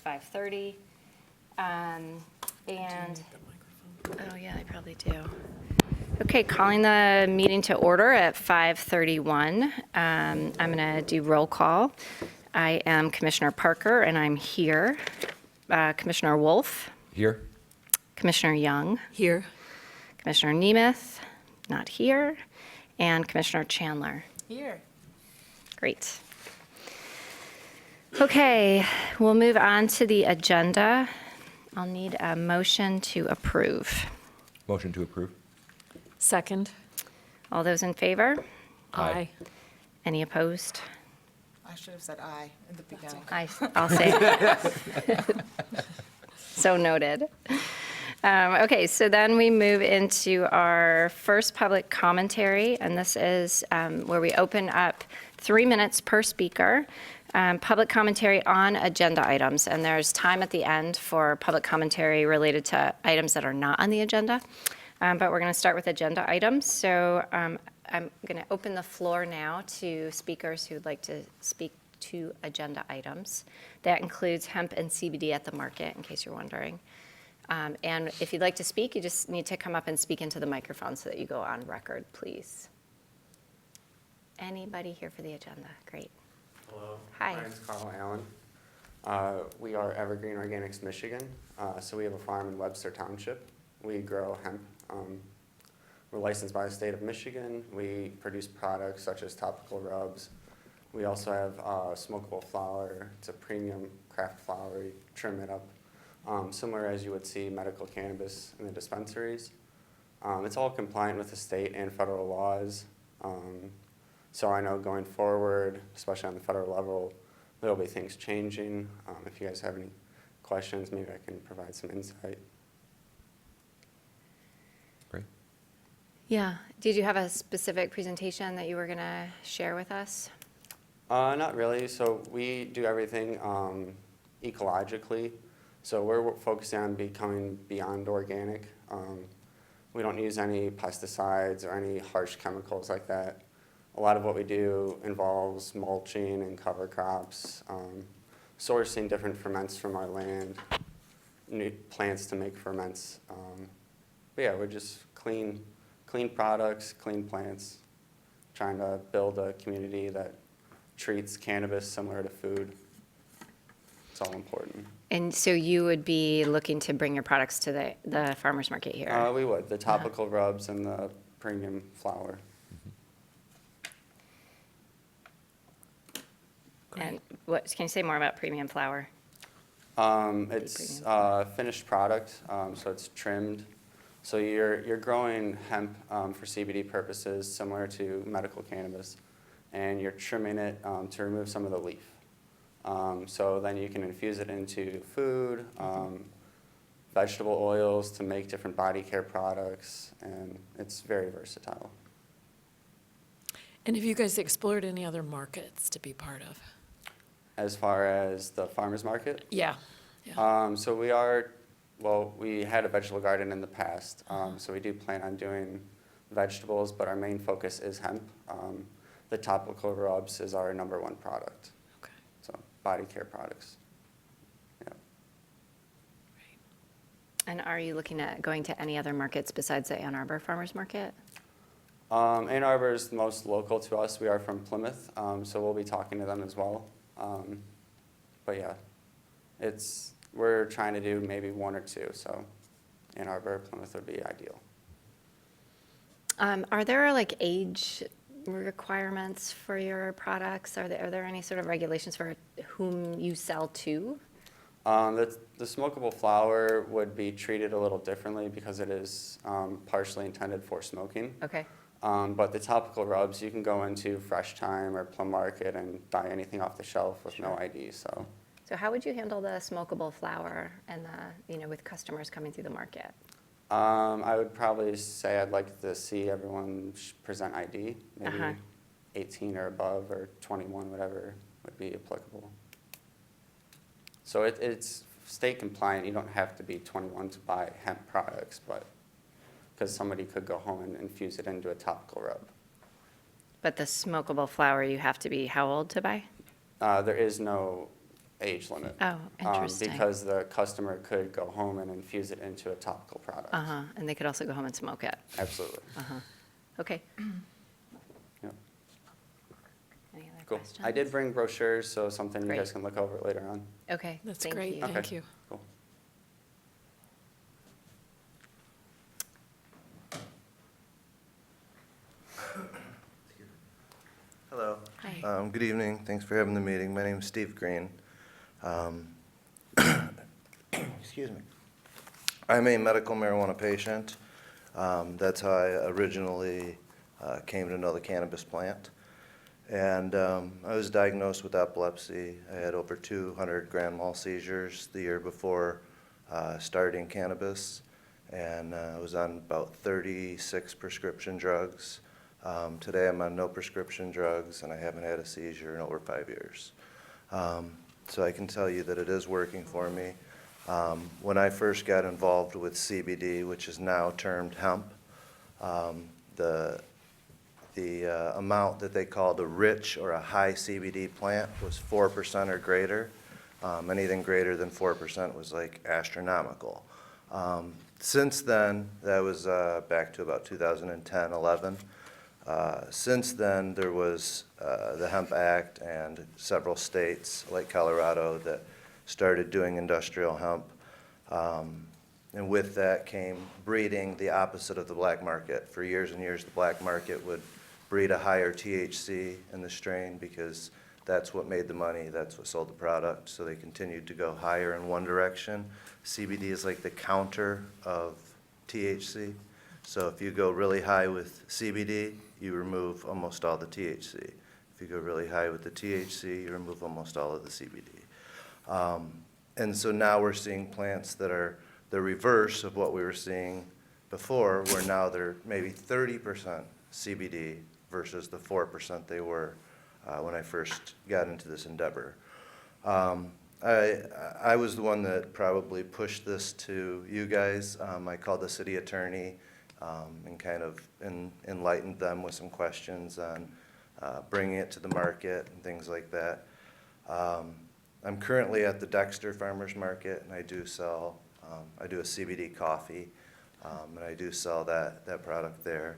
5:30. And, oh yeah, I probably do. Okay, calling the meeting to order at 5:31. I'm going to do roll call. I am Commissioner Parker, and I'm here. Commissioner Wolf. Here. Commissioner Young. Here. Commissioner Nemeth, not here. And Commissioner Chandler. Here. Great. Okay, we'll move on to the agenda. I'll need a motion to approve. Motion to approve. Second. All those in favor? Aye. Any opposed? I should have said aye in the beginning. I'll say it. So noted. Okay, so then we move into our first public commentary, and this is where we open up 3 minutes per speaker, public commentary on agenda items, and there's time at the end for public commentary related to items that are not on the agenda, but we're going to start with agenda items. So I'm going to open the floor now to speakers who'd like to speak to agenda items. That includes hemp and CBD at the market, in case you're wondering. And if you'd like to speak, you just need to come up and speak into the microphone so that you go on record, please. Anybody here for the agenda? Great. Hello. Hi. My name's Carl Allen. We are Evergreen Organics, Michigan. So we have a farm in Webster Township. We grow hemp. We're licensed by the state of Michigan. We produce products such as topical rubs. We also have smokable flower. It's a premium craft flower. We trim it up, similar as you would see medical cannabis in the dispensaries. It's all compliant with the state and federal laws. So I know going forward, especially on the federal level, there will be things changing. If you guys have any questions, maybe I can provide some insight. Great. Yeah. Did you have a specific presentation that you were going to share with us? Not really. So we do everything ecologically. So we're focusing on becoming beyond organic. We don't use any pesticides or any harsh chemicals like that. A lot of what we do involves mulching and cover crops, sourcing different ferments from our land, new plants to make ferments. But yeah, we're just clean products, clean plants, trying to build a community that treats cannabis similar to food. It's all important. And so you would be looking to bring your products to the farmer's market here? We would, the topical rubs and the premium flower. And what, can you say more about premium flower? It's finished product, so it's trimmed. So you're growing hemp for CBD purposes, similar to medical cannabis, and you're trimming it to remove some of the leaf. So then you can infuse it into food, vegetable oils to make different body care products, and it's very versatile. And have you guys explored any other markets to be part of? As far as the farmer's market? Yeah. So we had a vegetable garden in the past, so we do plan on doing vegetables, but our main focus is hemp. The topical rubs is our #1 product. Okay. So body care products. Yeah. Right. And are you looking at going to any other markets besides the Ann Arbor Farmers Market? Ann Arbor is the most local to us. We are from Plymouth, so we'll be talking to them as well. But yeah, we're trying to do maybe 1 or 2, so Ann Arbor, Plymouth would be ideal. Are there like age requirements for your products? Are there any sort of regulations for whom you sell to? The smokable flower would be treated a little differently because it is partially intended for smoking. Okay. But the topical rubs, you can go into Fresh Time or Plum Market and buy anything off the shelf with no ID. So how would you handle the smokable flower and with customers coming through the market? I would probably say I'd like to see everyone present ID, maybe 18 or above or 21, whatever would be applicable. So it's state compliant. You don't have to be 21 to buy hemp products, but because somebody could go home and infuse it into a topical rub. But the smokable flower, you have to be how old to buy? There is no age limit. Oh, interesting. Because the customer could go home and infuse it into a topical product. Uh-huh, and they could also go home and smoke it. Absolutely. Okay. Yep. Any other Cool. questions? I did bring brochures, so something you Great. guys can look over later on. Okay, That's thank great, you. Okay. thank you. Cool. Hello. Hi. Good evening. Thanks for having the meeting. My name is Steve Green. Excuse me. I'm a medical marijuana patient. That's how I originally came to know the cannabis plant. And I was diagnosed with epilepsy. I had over 200 grand mal seizures the year before starting cannabis. And I was on about 36 prescription drugs. Today I'm on no prescription drugs, and I haven't had a seizure in over 5 years. So I can tell you that it is working for me. When I first got involved with CBD, which is now termed hemp, the amount that they called a rich or a high CBD plant was 4% or greater. Anything greater than 4% was like astronomical. Since then, that was back to about 2010, 11. Since then, there was the Hemp Act and several states like Colorado that started doing industrial hemp. And with that came breeding the opposite of the black market. For years and years, the black market would breed a higher THC in the strain because that's what made the money, that's what sold the product. So they continued to go higher in one direction. CBD is like the counter of THC. So if you go really high with CBD, you remove almost all the THC. If you go really high with the THC, you remove almost all of the CBD. And so now we're seeing plants that are the reverse of what we were seeing before, where now they're maybe 30% CBD versus the 4% they were when I first got into this endeavor. I was the one that probably pushed this to you guys. I called the city attorney and kind of enlightened them with some questions on bringing it to the market and things like that. I'm currently at the Dexter Farmers Market, and I do sell, I do a CBD coffee, and I do sell that product there.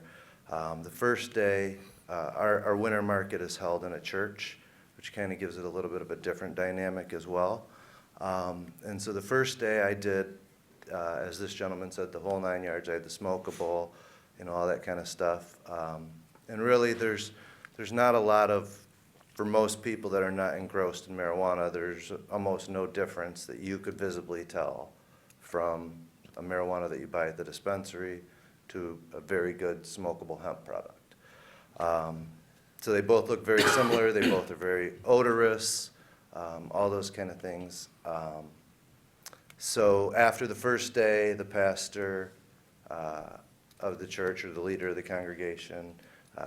The first day, our winter market is held in a church, which kind of gives it a little bit of a different dynamic as well. And so the first day I did, as this gentleman said, the whole 9 yards. I had the smokable, all that kind of stuff. And really, there's not a lot of, for most people that are not engrossed in marijuana, there's almost no difference that you could visibly tell from a marijuana that you buy at the dispensary to a very good smokable hemp product. So they both look very similar. They both are very odorous, all those kind of things. So after the first day, the pastor of the church or the leader of the congregation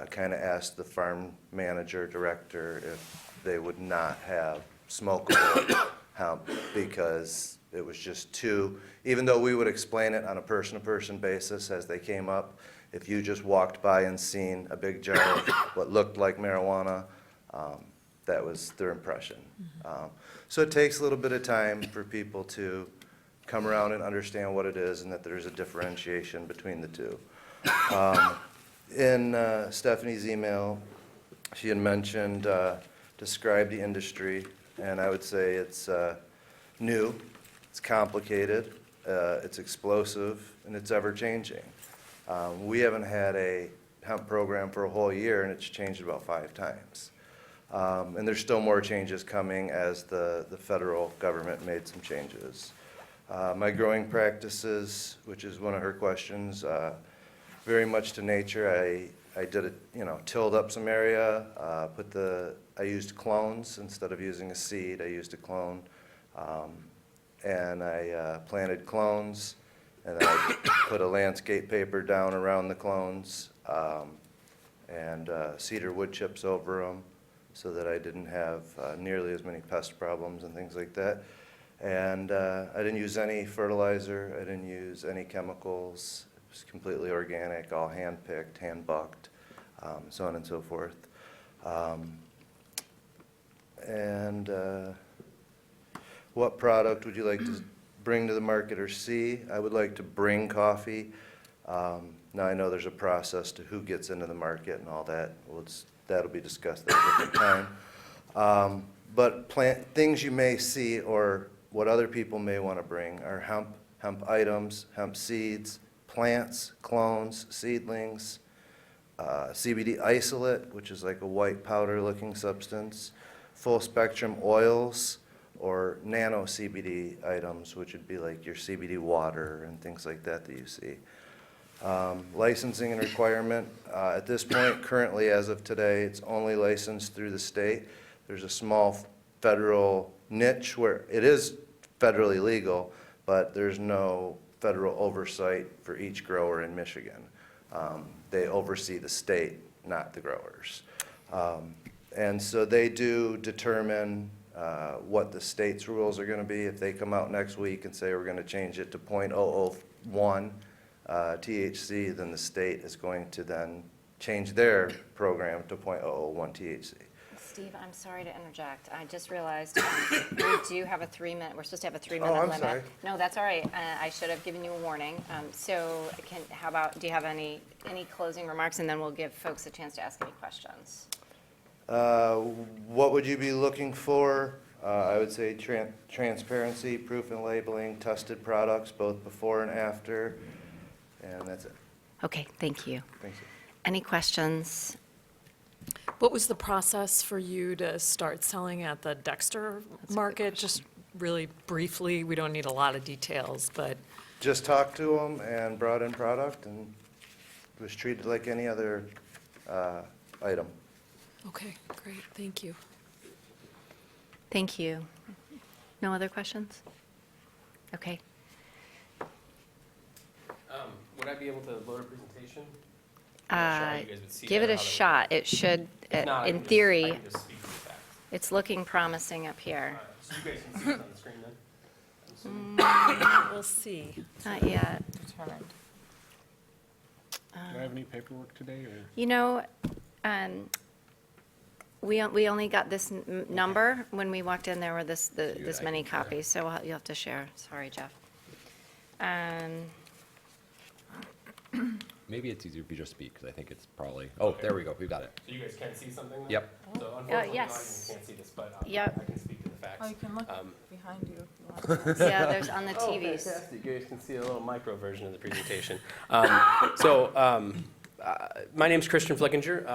kind of asked the farm manager, director, if they would not have smokable hemp because it was just too, even though we would explain it on a person-to-person basis as they came up, if you just walked by and seen a big jar of what looked like marijuana, that was their impression. So it takes a little bit of time for people to come around and understand what it is and that there's a differentiation between the two. In Stephanie's email, she had mentioned, describe the industry, and I would say it's new, it's complicated, it's explosive, and it's ever-changing. We haven't had a hemp program for a whole year, and it's changed about 5 times. And there's still more changes coming as the federal government made some changes. My growing practices, which is one of her questions, very much to nature. I did it, tilled up some area, I used clones instead of using a seed. I used a clone, and I planted clones, and then I put a landscape paper down around the clones, and cedar wood chips over them so that I didn't have nearly as many pest problems and things like that. And I didn't use any fertilizer. I didn't use any chemicals. It was completely organic, all hand-picked, hand-bucked, so on and so forth. And what product would you like to bring to the market or see? I would like to bring coffee. Now, I know there's a process to who gets into the market and all that. Well, that'll be discussed at a different time. But things you may see or what other people may want to bring are hemp items, hemp seeds, plants, clones, seedlings, CBD isolate, which is like a white powder-looking substance, full-spectrum oils, or nano CBD items, which would be like your CBD water and things like that that you see. Licensing and requirement, at this point, currently as of today, it's only licensed through the state. There's a small federal niche where it is federally legal, but there's no federal oversight for each grower in Michigan. They oversee the state, not the growers. And so they do determine what the state's rules are going to be. If they come out next week and say we're going to change it to .001 THC, then the state is going to then change their program to .001 THC. Steve, I'm sorry to interject. I just realized we do have a 3-minute, we're supposed to have a 3-minute I'm limit. sorry. No, that's all right. I should have given you a warning. So how about, do you have any closing remarks? And then we'll give folks a chance to ask any questions. What would you be looking for? I would say transparency, proof and labeling, tested products, both before and after, and that's it. Okay, thank you. Thanks. Any questions? What was the process for you to start selling at the Dexter market? Just really briefly, we don't need a lot of details, but Just talked to them and brought in product and was treated like any other item. okay, great, thank you. Thank you. No other questions? Okay. Would I be able to load a presentation? I'm not sure how you guys would see Give that it or a how that would- shot. It should, If not, I in can just- I theory, can just speak to the facts. it's looking promising up here. So you guys can see it on the screen then? I'm assuming. We'll see. Not yet. Determined. Do I have any paperwork today, or? You know, we only got this number. When we walked in, there were this many copies, so you'll have to share. Sorry, Jeff. Maybe it's easier if you just speak, because I think it's probably, oh, there we go, we've got it. So you guys can see something then? Yep. So unfortunately, the yes. audience can't see this, but Yep. I can speak to the facts. Oh, you can look Um, behind you if you want. Yeah, there's on the Oh, TVs. fantastic. You guys can see a little micro version of the presentation. My name's Christian Flickinger.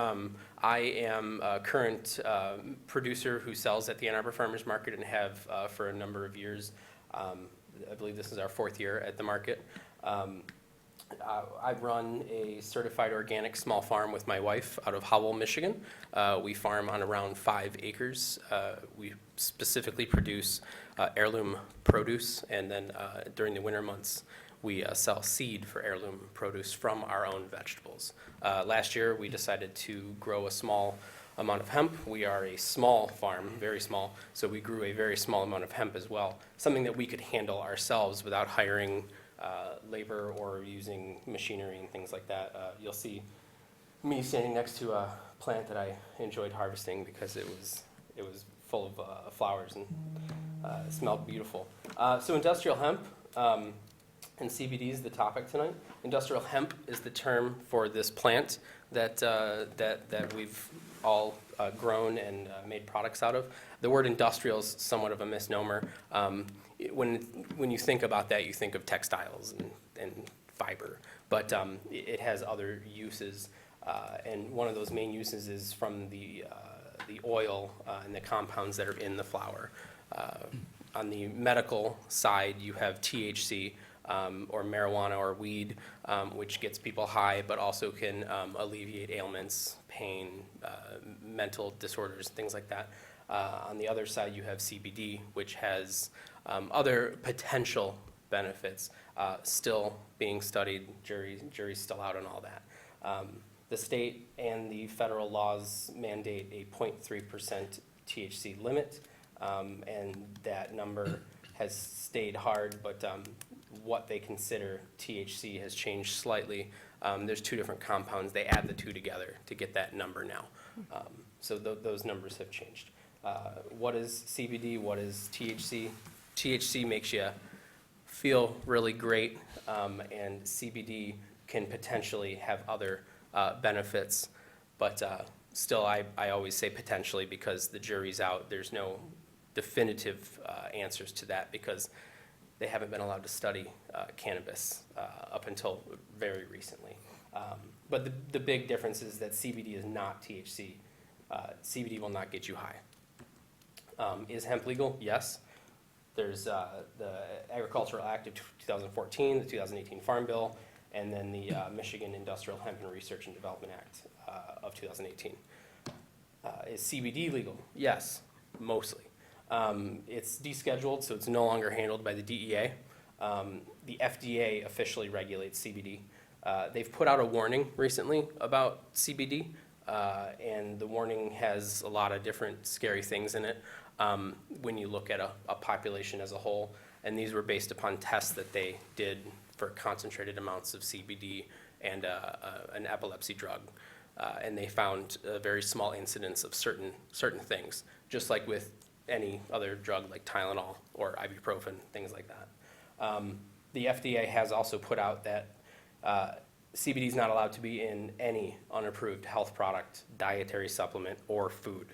I am a current producer who sells at the Ann Arbor Farmers Market and have for a number of years. I believe this is our 4th year at the market. I run a certified organic small farm with my wife out of Howell, Michigan. We farm on around 5 acres. We specifically produce heirloom produce, and then during the winter months, we sell seed for heirloom produce from our own vegetables. Last year, we decided to grow a small amount of hemp. We are a small farm, very small, so we grew a very small amount of hemp as well, something that we could handle ourselves without hiring labor or using machinery and things like that. You'll see me standing next to a plant that I enjoyed harvesting because it was full of flowers and it smelled beautiful. So industrial hemp and CBD is the topic tonight. Industrial hemp is the term for this plant that we've all grown and made products out of. The word industrial is somewhat of a misnomer. When you think about that, you think of textiles and fiber, but it has other uses, and one of those main uses is from the oil and the compounds that are in the flower. On the medical side, you have THC, or marijuana or weed, which gets people high, but also can alleviate ailments, pain, mental disorders, things like that. On the other side, you have CBD, which has other potential benefits still being studied. Jury's still out on all that. The state and the federal laws mandate a 0.3% THC limit, and that number has stayed hard, but what they consider THC has changed slightly. There's 2 different compounds. They add the 2 together to get that number now. So those numbers have changed. What is CBD? What is THC? THC makes you feel really great, and CBD can potentially have other benefits. But still, I always say potentially because the jury's out. There's no definitive answers to that because they haven't been allowed to study cannabis up until very recently. But the big difference is that CBD is not THC. CBD will not get you high. Is hemp legal? Yes. There's the Agricultural Act of 2014, the 2018 Farm Bill, and then the Michigan Industrial Hemp and Research and Development Act of 2018. Is CBD legal? Yes, mostly. It's descheduled, so it's no longer handled by the DEA. The FDA officially regulates CBD. They've put out a warning recently about CBD, and the warning has a lot of different scary things in it when you look at a population as a whole. And these were based upon tests that they did for concentrated amounts of CBD and an epilepsy drug. And they found a very small incidence of certain things, just like with any other drug like Tylenol or ibuprofen, things like that. The FDA has also put out that CBD is not allowed to be in any unapproved health product, dietary supplement, or food.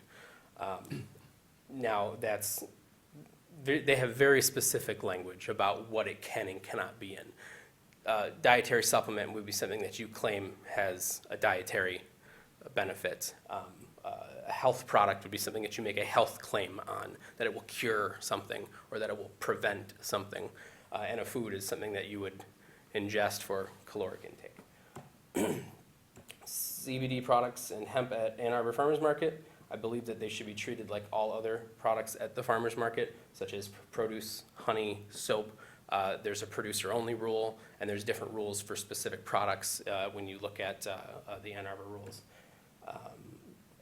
Now, they have very specific language about what it can and cannot be in. Dietary supplement would be something that you claim has a dietary benefit. A health product would be something that you make a health claim on, that it will cure something or that it will prevent something. And a food is something that you would ingest for caloric intake. CBD products and hemp at Ann Arbor Farmers Market, I believe that they should be treated like all other products at the farmers market, such as produce, honey, soap. There's a producer-only rule, and there's different rules for specific products when you look at the Ann Arbor rules.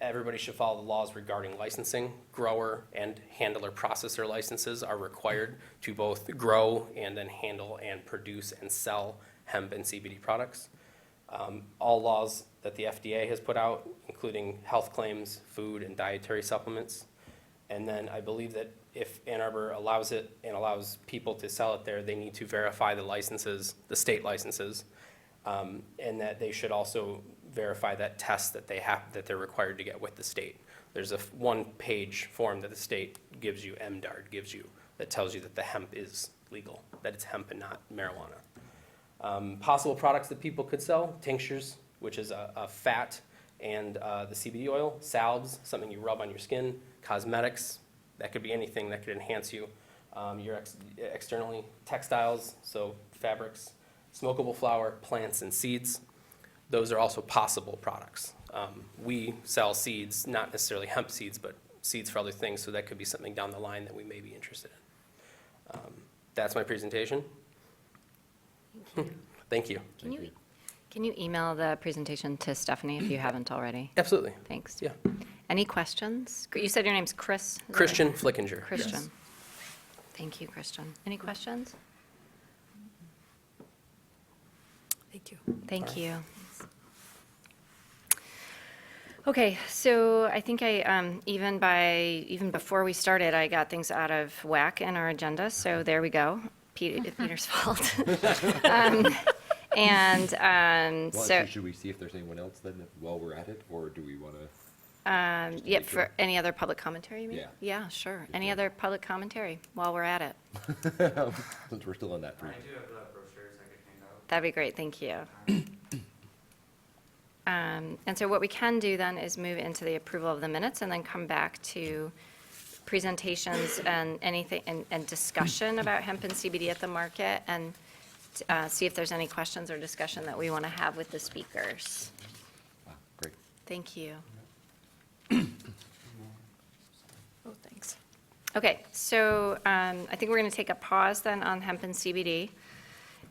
Everybody should follow the laws regarding licensing. Grower and handler processor licenses are required to both grow and then handle and produce and sell hemp and CBD products. All laws that the FDA has put out, including health claims, food, and dietary supplements. And then I believe that if Ann Arbor allows it and allows people to sell it there, they need to verify the licenses, the state licenses, and that they should also verify that test that that they're required to get with the state. There's a one-page form that the state gives you, MDARD gives you, that tells you that the hemp is legal, that it's hemp and not marijuana. Possible products that people could sell: tinctures, which is a fat, and the CBD oil; salves, something you rub on your skin; cosmetics, that could be anything that could enhance you. Your externally; textiles, so fabrics; smokable flour; plants and seeds. Those are also possible products. We sell seeds, not necessarily hemp seeds, but seeds for other things, so that could be something down the line that we may be interested in. That's my presentation. Thank you. Can you email the presentation to Stephanie if you haven't already? Absolutely. Thanks. Yeah. Any questions? You said your name's Chris? Christian Flickinger. Christian. Yes. Thank you, Christian. Any questions? Thank you. Thank you. Okay, so I think even before we started, I got things out of whack in our agenda, so there we go. Peter's fault. So, Should we see if there's anyone else then while we're at it, or do we want to? yeah, for any other public commentary, you mean? Yeah. Yeah, sure. Any other public commentary while we're at it? Since we're still on that. I do have the brochures I could hand out. That'd be great, thank you. And so what we can do then is move into the approval of the minutes and then come back to presentations and anything, and discussion about hemp and CBD at the market, and see if there's any questions or discussion that we want to have with the speakers. Great. Thank you. Oh, thanks. Okay, so I think we're going to take a pause then on hemp and CBD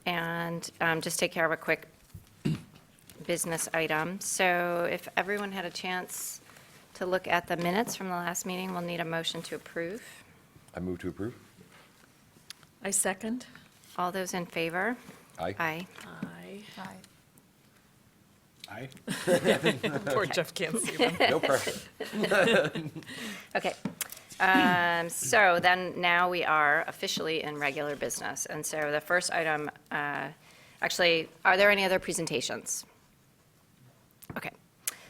and just take care of a quick business item. So if everyone had a chance to look at the minutes from the last meeting, we'll need a motion to approve. I move to approve. I second. All those in favor? Aye. Aye. Aye. Aye. Poor Jeff can't see them. No pressure. Okay. So then now we are officially in regular business. And so the first item, actually, are there any other presentations? Okay.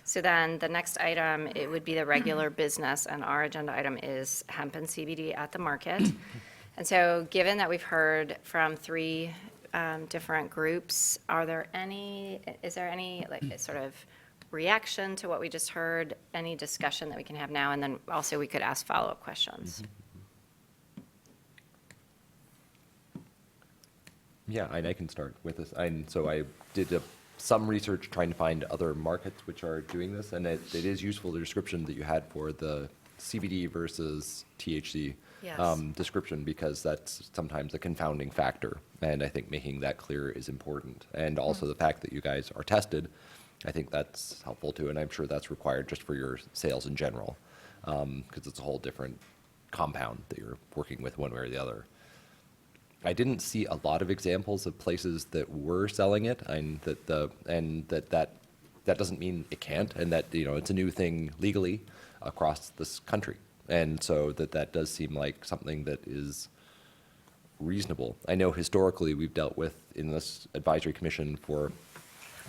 So then the next item, it would be the regular business, and our agenda item is hemp and CBD at the market. And so given that we've heard from three different groups, is there any like sort of reaction to what we just heard, any discussion that we can have now, and then also we could ask follow-up questions? Yeah, and I can start with this. So I did some research trying to find other markets which are doing this, and it is useful, the description that you had for the CBD versus THC Yes. description, because that's sometimes a confounding factor, and I think making that clear is important. And also the fact that you guys are tested, I think that's helpful too, and I'm sure that's required just for your sales in general, because it's a whole different compound that you're working with one way or the other. I didn't see a lot of examples of places that were selling it, and that doesn't mean it can't, and that it's a new thing legally across this country, and so that does seem like something that is reasonable. I know historically we've dealt with in this advisory commission for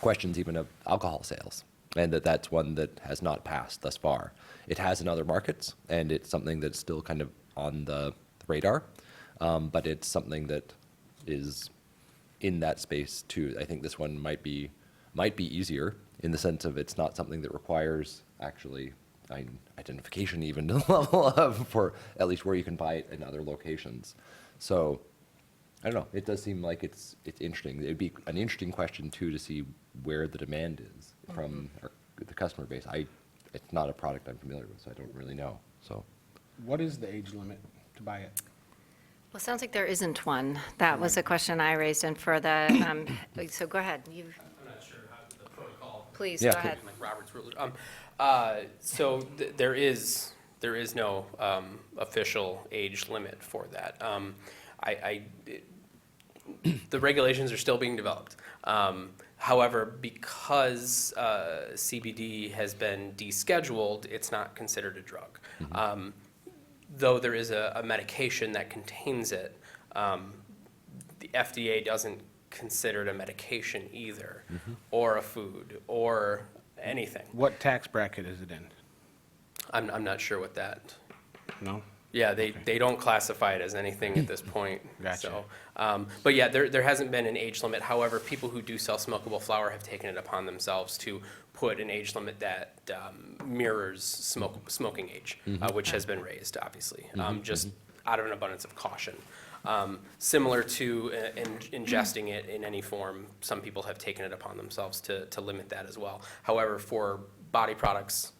questions even of alcohol sales, and that's one that has not passed thus far. It has in other markets, and it's something that's still kind of on the radar. But it's something that is in that space too. I think this one might be easier in the sense of it's not something that requires actually identification even to the level of for at least where you can buy it in other locations. So I don't know. It does seem like it's interesting. It'd be an interesting question too to see where the demand is from the customer base. It's not a product I'm familiar with, so I don't really know. So What is the age limit to buy it? Well, it sounds like there isn't one. That was a question I raised, and for the, so go ahead. I'm not sure how the protocol. Please, Yeah, go ahead. Like Robert's rules. So there is no official age limit for that. The regulations are still being developed. However, because CBD has been descheduled, it's not considered a drug. Though there is a medication that contains it, the FDA doesn't consider it a medication either, or a food, or anything. What tax bracket is it in? I'm not sure what that. No? Yeah, they don't classify it as anything at this point. Gotcha. So, but yeah, there hasn't been an age limit. However, people who do sell smokable flower have taken it upon themselves to put an age limit that mirrors smoking age, which has been raised, obviously, just out of an abundance of caution. Similar to ingesting it in any form, some people have taken it upon themselves to limit that as well. However, for body products,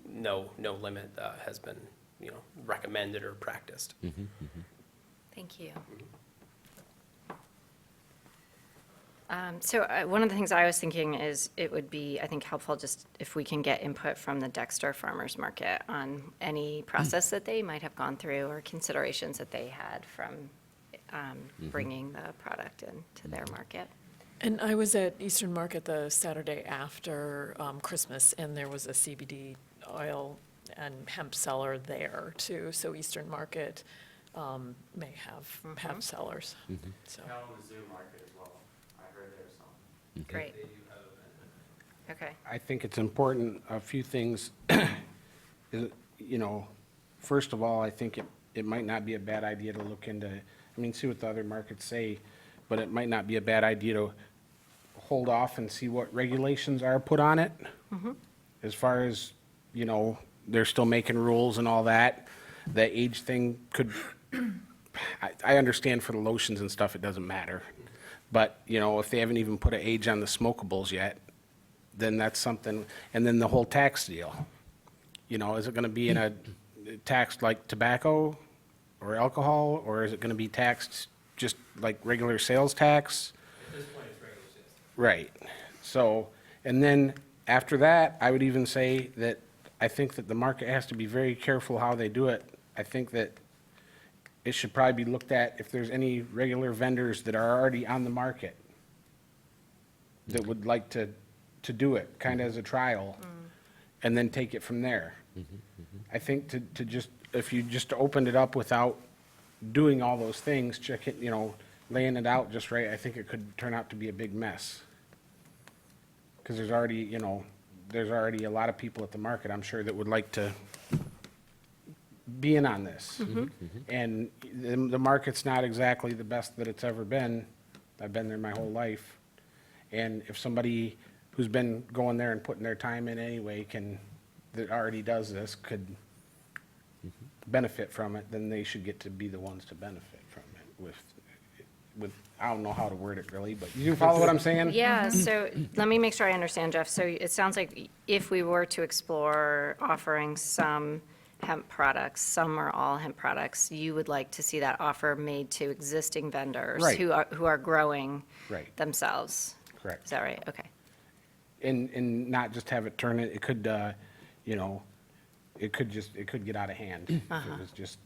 no limit has been recommended or practiced. Thank you. So one of the things I was thinking is it would be, I think, helpful just if we can get input from the Dexter Farmers Market on any process that they might have gone through or considerations that they had from bringing the product into their market. And I was at Eastern Market the Saturday after Christmas, and there was a CBD oil and hemp seller there too. So Eastern Market may have hemp sellers. So Zoo Market as well. I heard there's some. Great. Okay. I think it's important, a few things, is, first of all, I think it might not be a bad idea to look into, see what the other markets say, but it might not be a bad idea to hold off and see what regulations are put on it. As far as, they're still making rules and all that. The age thing could, I understand for the lotions and stuff, it doesn't matter. But, if they haven't even put an age on the smokables yet, then that's something, and then the whole tax deal. Is it gonna be in a taxed like tobacco or alcohol, or is it gonna be taxed just like regular sales tax? At this point, it's regular sales. Right. So, and then after that, I would even say that I think that the market has to be very careful how they do it. I think that it should probably be looked at if there's any regular vendors that are already on the market that would like to do it, kind of as a trial, and then take it from there. I think to just if you just opened it up without doing all those things, check it, laying it out just right, I think it could turn out to be a big mess. Because there's already a lot of people at the market, I'm sure, that would like to be in on this. And the market's not exactly the best that it's ever been. I've been there my whole life. And if somebody who's been going there and putting their time in anyway that already does this, could benefit from it, then they should get to be the ones to benefit from it with, I don't know how to word it really, but you follow what I'm saying? Yeah, so let me make sure I understand, Jeff. So it sounds like if we were to explore offering some hemp products, some or all hemp products, you would like to see that offer made to existing vendors Right. who are growing Right. themselves. Correct. Is that right? Okay. And not just have it turn it could, it could get out of hand if it was just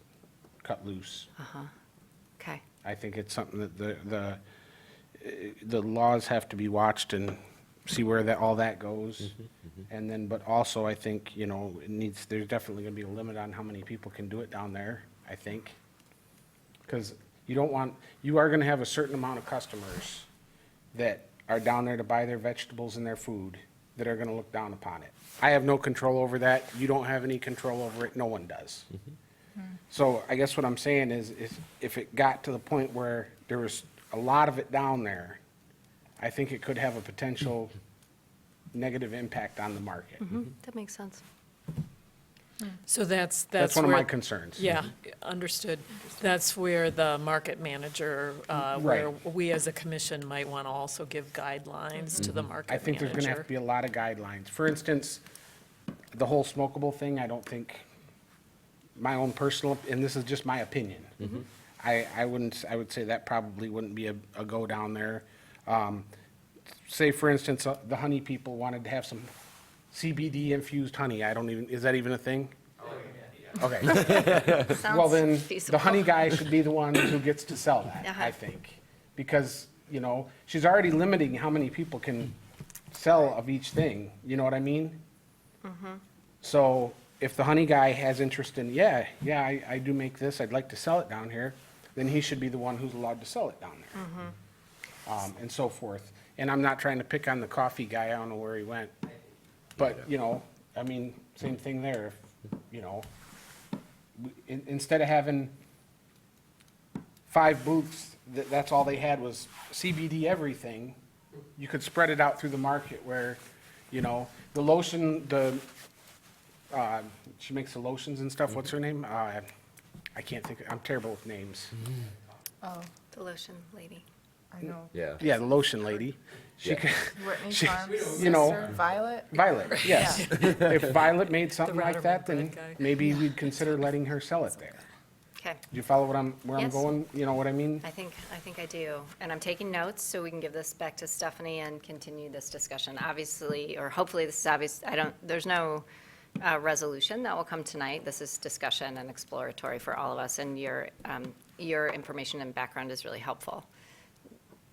cut loose. Okay. I think it's something that the laws have to be watched and see where all that goes. And then, but also I think, there's definitely gonna be a limit on how many people can do it down there, I think. Because you are gonna have a certain amount of customers that are down there to buy their vegetables and their food that are gonna look down upon it. I have no control over that. You don't have any control over it. No one does. So I guess what I'm saying is if it got to the point where there was a lot of it down there, I think it could have a potential negative impact on the market. That makes sense. So that's That's one of where- my concerns. Yeah, understood. That's where the market manager, where Right. we as a commission might want to also give guidelines to the market I manager. think there's gonna have to be a lot of guidelines. For instance, the whole smokable thing, I don't think, my own personal, and this is just my opinion. I would say that probably wouldn't be a go down there. Say, for instance, the honey people wanted to have some CBD infused honey. Is that even a thing? Okay. Well, Sounds then, feasible. the honey guy should be the one who gets to sell that, Uh-huh. I think. Because, she's already limiting how many people can sell of each thing, you know what I mean? So if the honey guy has interest in, I do make this, I'd like to sell it down here, then he should be the one who's allowed to sell it down there. And so forth. And I'm not trying to pick on the coffee guy, I don't know where he went. But, same thing there, instead of having 5 booths, that's all they had was CBD everything, you could spread it out through the market where, the lotion, she makes the lotions and stuff, what's her name? I can't think, I'm terrible with names. Oh, The lotion lady. I know. Yeah. Yeah, the lotion lady. She Yeah. could, Whitney She- Farms' you know- sister, Violet? Violet, yes. If Violet made something The like that, then Rotterman guy. maybe we'd consider letting her sell it there. Okay. Do you follow where I'm Yes. going? You know what I mean? I think I do. And I'm taking notes so we can give this back to Stephanie and continue this discussion. Obviously, or hopefully this is obvious, there's no resolution that will come tonight. This is discussion and exploratory for all of us, and your information and background is really helpful.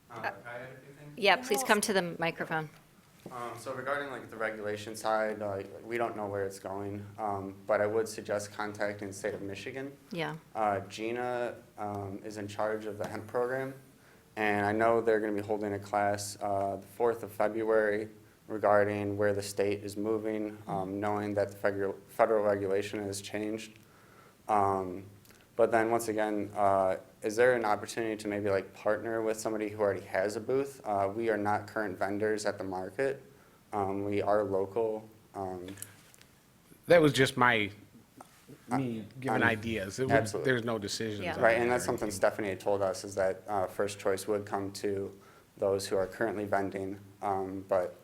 Can I add a few things? Yeah, please come to the microphone. So regarding like the regulation side, we don't know where it's going, but I would suggest contacting the state of Michigan. Yeah. Gina is in charge of the hemp program, and I know they're going to be holding a class the 4th of February regarding where the state is moving, knowing that the federal regulation has changed. But then once again, is there an opportunity to maybe like partner with somebody who already has a booth? We are not current vendors at the market. We are local. That was just me giving I'm- ideas. Absolutely. There's no decisions. Yeah. on Right, it and or that's something anything. Stephanie had told us, is that first choice would come to those who are currently vending. But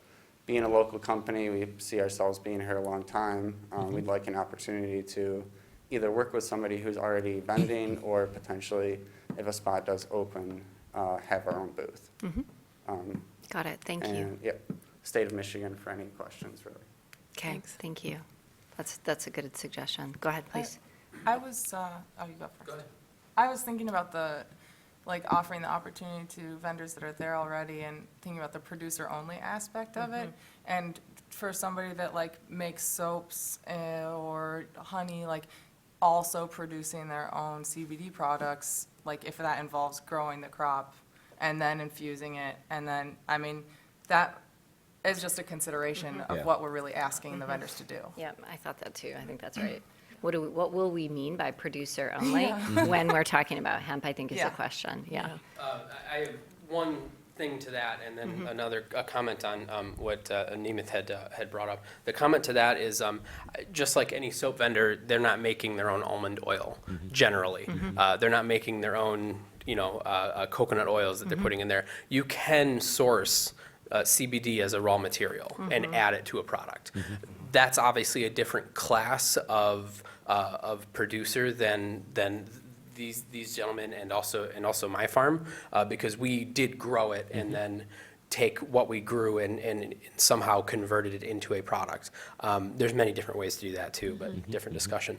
being a local company, we see ourselves being here a long time. We'd like an opportunity to either work with somebody who's already vending or potentially, if a spot does open, have our own booth. Got it. Thank you. And, yep, state of Michigan for any questions, really. Okay, thank you. That's a good suggestion. Go ahead, please. I was, oh, you go first. Go ahead. I was thinking about offering the opportunity to vendors that are there already and thinking about the producer-only aspect of it. And for somebody that makes soaps or honey, also producing their own CBD products, like if that involves growing the crop and then infusing it, and then, I mean, that is just a consideration of Yeah. what we're really asking the vendors to do. Yep, I thought that too. I think that's right. What will we mean by producer only when we're talking about hemp, I think is the Yeah. question, yeah. I have one thing to that, and then a comment on what Nemeth had brought up. The comment to that is, just like any soap vendor, they're not making their own almond oil, generally. They're not making their own, coconut oils that they're putting in there. You can source CBD as a raw material and add it to a product. That's obviously a different class of producer than these gentlemen and also my farm, because we did grow it and then take what we grew and somehow converted it into a product. There's many different ways to do that too, but different discussion.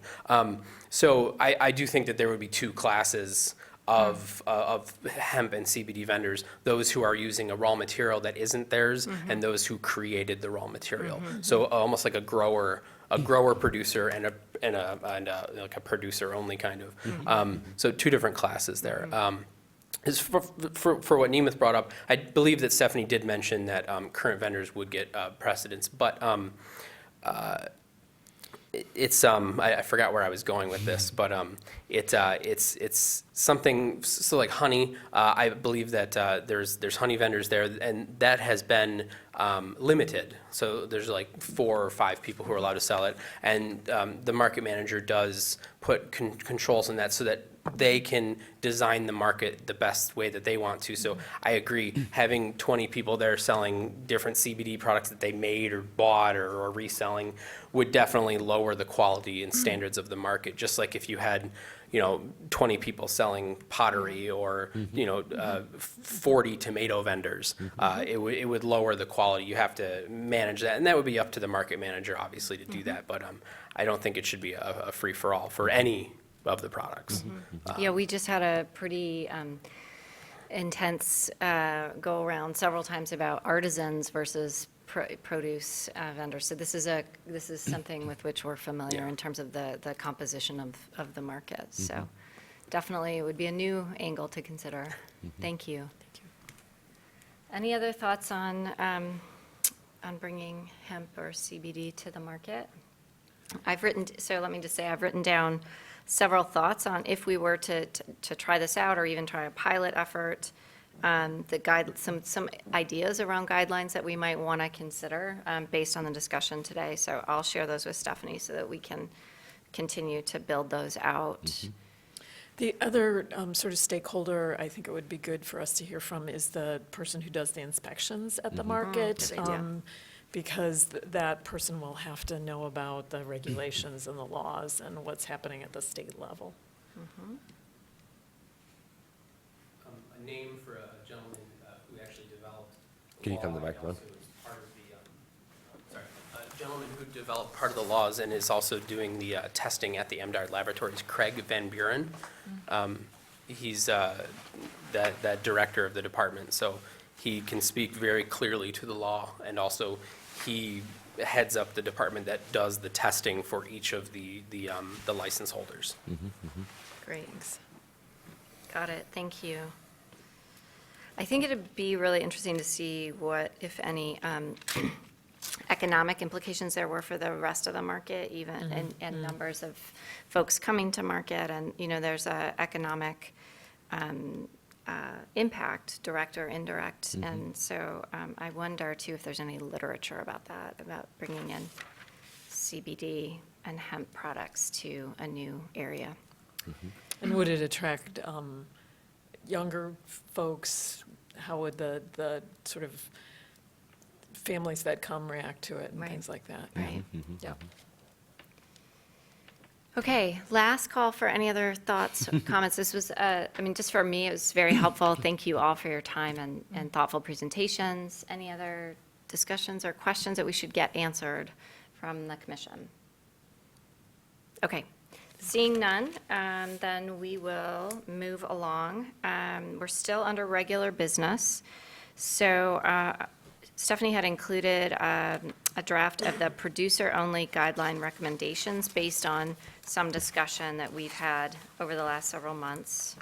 So I do think that there would be two classes of hemp and CBD vendors, those who are using a raw material that isn't theirs and those who created the raw material. So almost like a grower producer and like a producer only kind of. So two different classes there. As for what Nemeth brought up, I believe that Stephanie did mention that current vendors would get precedence, but it's I forgot where I was going with this, but it's something, so like honey. I believe that there's honey vendors there, and that has been limited. So there's like 4 or 5 people who are allowed to sell it, and the market manager does put controls in that so that they can design the market the best way that they want to. So I agree, having 20 people there selling different CBD products that they made or bought or reselling would definitely lower the quality and standards of the market. Just like if you had, 20 people selling pottery or, 40 tomato vendors, it would lower the quality. You have to manage that, and that would be up to the market manager, obviously, to do that. But I don't think it should be a free-for-all for any of the products. Yeah, we just had a pretty intense go-around several times about artisans versus produce vendors. So this is something with which we're familiar in terms of the composition of the market. So definitely it would be a new angle to consider. Thank you. Any other thoughts on bringing hemp or CBD to the market? So let me just say, I've written down several thoughts on if we were to try this out or even try a pilot effort, some ideas around guidelines that we might want to consider based on the discussion today. So I'll share those with Stephanie so that we can continue to build those out. The other sort of stakeholder I think it would be good for us to hear from is the person who does the inspections at the market. Good idea. Because that person will have to know about the regulations and the laws and what's happening at the state level. A name for a gentleman who actually developed. Can you come to the microphone? A gentleman who developed part of the laws and is also doing the testing at the MDARD laboratories, Craig Van Buren. He's that director of the department, so he can speak very clearly to the law, and also he heads up the department that does the testing for each of the license holders. Great. Got it. Thank you. I think it'd be really interesting to see what, if any, economic implications there were for the rest of the market, even, and numbers of folks coming to market. And, there's a economic impact, direct or indirect. And so I wonder, too, if there's any literature about that, about bringing in CBD and hemp products to a new area. And would it attract younger folks? How would the sort of families that come react to it and Right. things like that? Right. Yeah. Okay, last call for any other thoughts, comments. This was, just for me, it was very helpful. Thank you all for your time and thoughtful presentations. Any other discussions or questions that we should get answered from the commission? Okay, seeing none, then we will move along. We're still under regular business. So Stephanie had included a draft of the producer-only guideline recommendations based on some discussion that we've had over the last several months.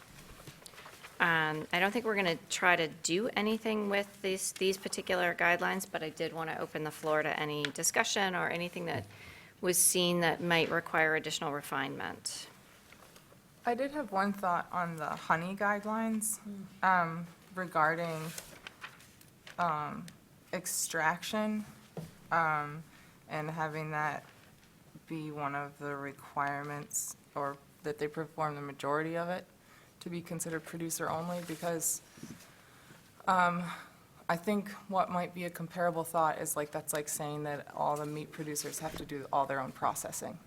I don't think we're going to try to do anything with these particular guidelines, but I did want to open the floor to any discussion or anything that was seen that might require additional refinement. I did have one thought on the honey guidelines regarding extraction and having that be one of the requirements, or that they perform the majority of it to be considered producer only, because I think what might be a comparable thought is like, that's like saying that all the meat producers have to do all their own processing.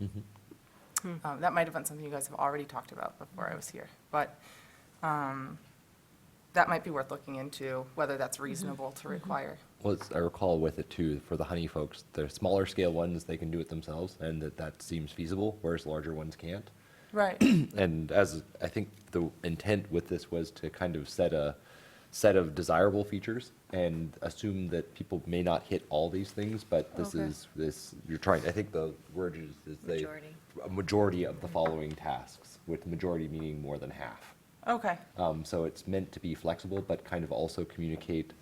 That might have been something you guys have already talked about before I was here, but that might be worth looking into, whether that's reasonable to require. Well, I recall with it too, for the honey folks, the smaller scale ones, they can do it themselves, and that seems feasible, whereas larger ones can't. Right. And as I think the intent with this was to kind of set a set of desirable features and assume that people may not hit all these things, but this Okay. is, you're trying, I think the word is Majority. a majority of the following tasks, with majority meaning more than half. Okay. So it's meant to be flexible, but kind of also communicate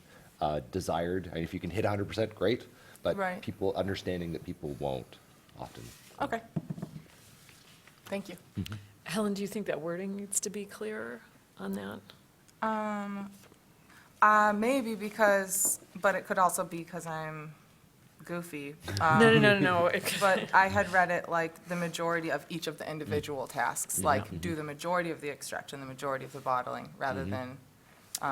desired, and if you can hit 100%, great, but Right. people, understanding that people won't often. Okay. Thank you. Helen, do you think that wording needs to be clearer on that? Maybe because, but it could also be because I'm goofy. No. But I had read it like the majority of each of the individual tasks, like do the majority of the extraction, the majority of the bottling, rather than,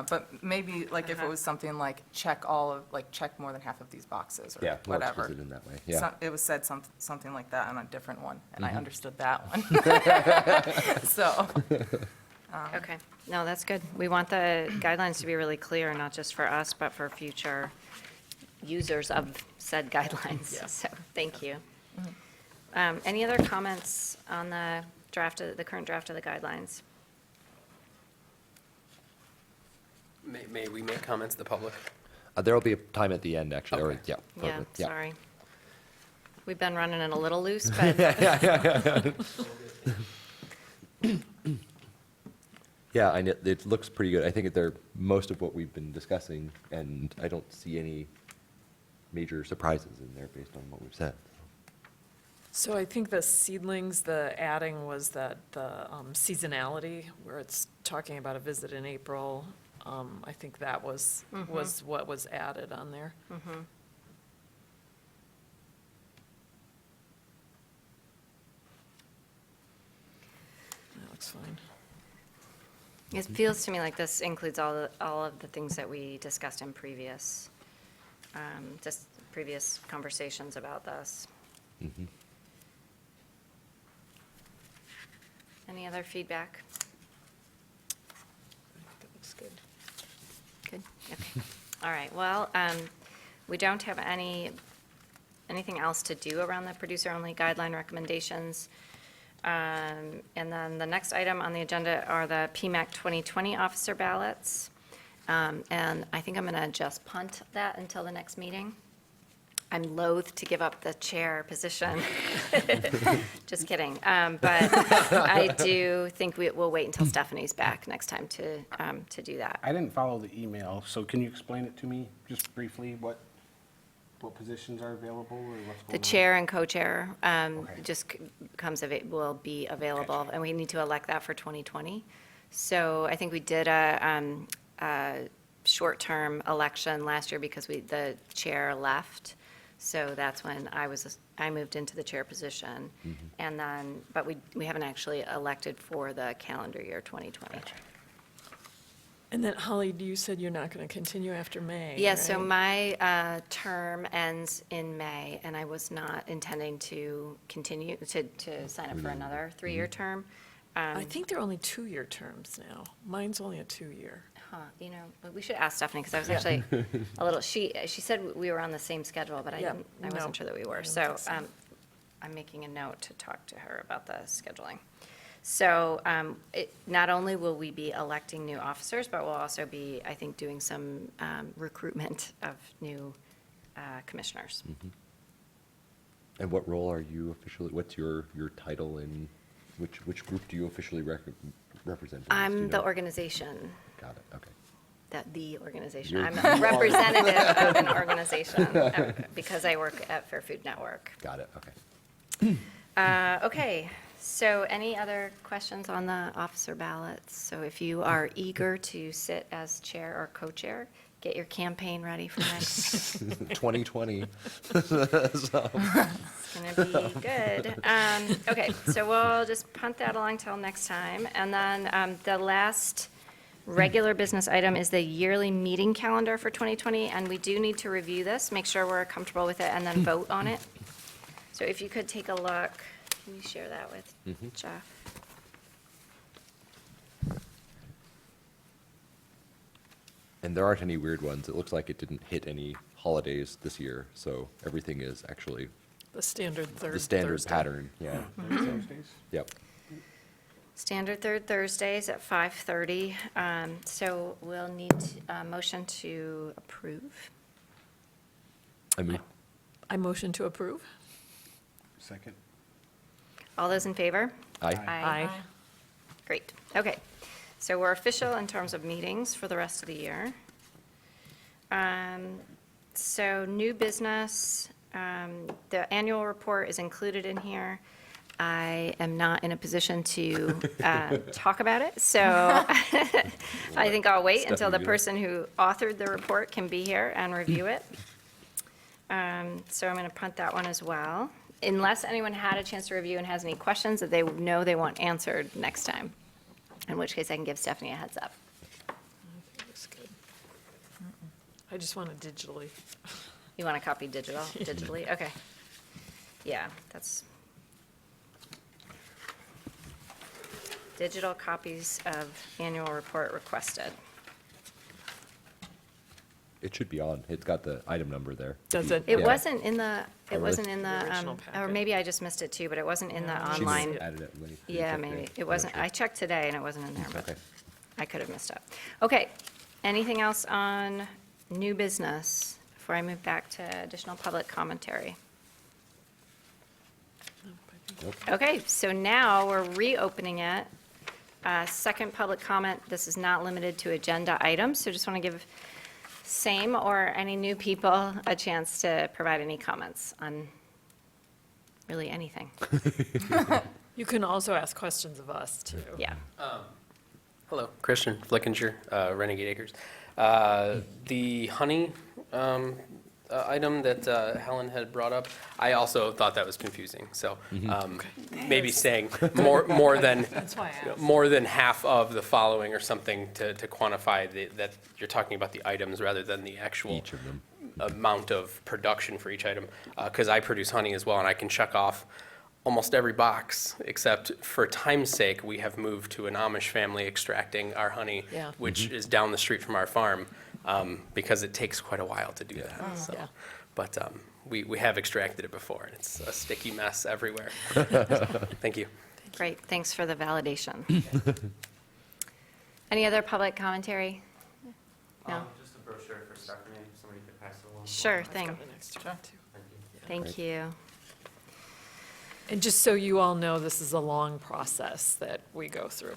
but maybe like if it was something like check more than half of these boxes or Yeah, more whatever. explicit in that way, yeah. It was said something like that on a different one, and I understood that one. So, Okay, no, that's good. We want the guidelines to be really clear, not just for us, but for future users of said guidelines. Yeah. So, thank you. Any other comments on the the current draft of the guidelines? May we make comments, the public? There will be a time at the end, actually, or, Okay. yeah. Yeah, yeah. sorry. We've been running it a little loose, but Yeah, and it looks pretty good. I think they're most of what we've been discussing, and I don't see any major surprises in there based on what we've said. So I think the seedlings, the adding was that the seasonality, where it's talking about a visit in April. I think that was what was added on there. That looks fine. it feels to me like this includes all of the things that we discussed in previous conversations about this. Mhm. Any other feedback? I think that looks good. Good, okay. All right, well, we don't have anything else to do around the producer-only guideline recommendations. And then the next item on the agenda are the PMAC 2020 officer ballots. And I think I'm going to just punt that until the next meeting. I'm loath to give up the chair position. Just kidding. But I do think we'll wait until Stephanie's back next time to do that. I didn't follow the email, so can you explain it to me, just briefly, what positions are available or what's going on? The chair and co-chair Okay. just will be available, and we need to elect that for 2020. So I think we did a short-term election last year because the chair left. So that's when I moved into the chair position. And then, but we haven't actually elected for the calendar year 2020. And then Holly, you said you're not going to continue after May, Yeah, so right? my term ends in May, and I was not intending to continue, to sign up for another 3-year term. I think they're only 2-year terms now. Mine's only a 2-year. Huh, but we should ask Stephanie, because I was actually a little, she said we were on the same schedule, but I Yeah, wasn't no, sure that we I were. don't So think so. I'm making a note to talk to her about the scheduling. So not only will we be electing new officers, but we'll also be, I think, doing some recruitment of new commissioners. And what role are you officially, what's your title in, which group do you officially represent? Do you I'm the know? organization, Got it, okay. the organization. You're- I'm a representative of an organization because I work at Fair Food Network. Got it, okay. Okay, so any other questions on the officer ballots? So if you are eager to sit as chair or co-chair, get your campaign ready for next. 2020. It's going to be good. Okay, so we'll just punt that along till next time. And then the last regular business item is the yearly meeting calendar for 2020, and we do need to review this, make sure we're comfortable with it, and then vote on it. So if you could take a look, can you share that with Jeff? And there aren't any weird ones. It looks like it didn't hit any holidays this year, so everything is actually The standard third the standard Thursday. pattern, yeah. Thursdays? Yep. Standard third Thursdays at 5:30. So we'll need a motion to approve. I mean, I motion to approve. Second. All those in favor? aye. Great, okay. So we're official in terms of meetings for the rest of the year. So new business, the annual report is included in here. I am not in a position to talk about it, so I think I'll wait until the Stephanie do that. person who authored the report can be here and review it. So I'm going to punt that one as well, unless anyone had a chance to review and has any questions that they know they want answered next time, in which case I can give Stephanie a heads up. Looks good. I just want it digitally. You want a copy digitally? Okay. Yeah, that's. Digital copies of annual report requested. It should be on. It's got the item number there. Does it? It Yeah. wasn't in the, Oh, it really? wasn't in the, Original or packet. maybe I just missed it too, but it wasn't in the Yeah. She online. added it late. Yeah, maybe. It wasn't, I checked today and it wasn't in there, but Okay. I could have missed it. Okay, anything else on new business before I move back to additional public commentary? Nope. Okay, so now we're reopening it. Second public comment, this is not limited to agenda items, so just want to give same or any new people a chance to provide any comments on really anything. You can also ask questions of us, too. Yeah. Hello, Christian Flickinger, Renegade Acres. The honey item that Helen had brought up, I also thought that was confusing. So maybe saying more than That's why I asked. more than half of the following or something to quantify that you're talking about the items rather than the actual Each of them. amount of production for each item. Because I produce honey as well, and I can check off almost every box, except for time's sake, we have moved to an Amish family extracting our honey, Yeah. which is down the street from our farm, because it takes quite a while to do that. So, Yeah. but we have extracted it before, and it's a sticky mess everywhere. Thank you. Great, thanks for the validation. Any other public commentary? No? Just a brochure for Stephanie, if somebody could pass it along. Sure I've thing, got an extra one, too. thank you. And just so you all know, this is a long process that we go through.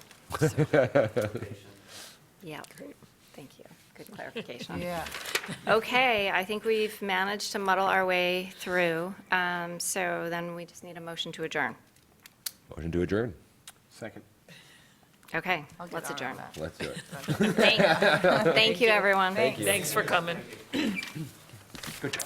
Yeah, Great. thank you, good clarification. Yeah. Okay, I think we've managed to muddle our way through, so then we just need a motion to adjourn. Motion to adjourn. Second. Okay, I'll get let's on adjourn. that. Let's do it. Thank you, everyone. Thanks for coming. Good job.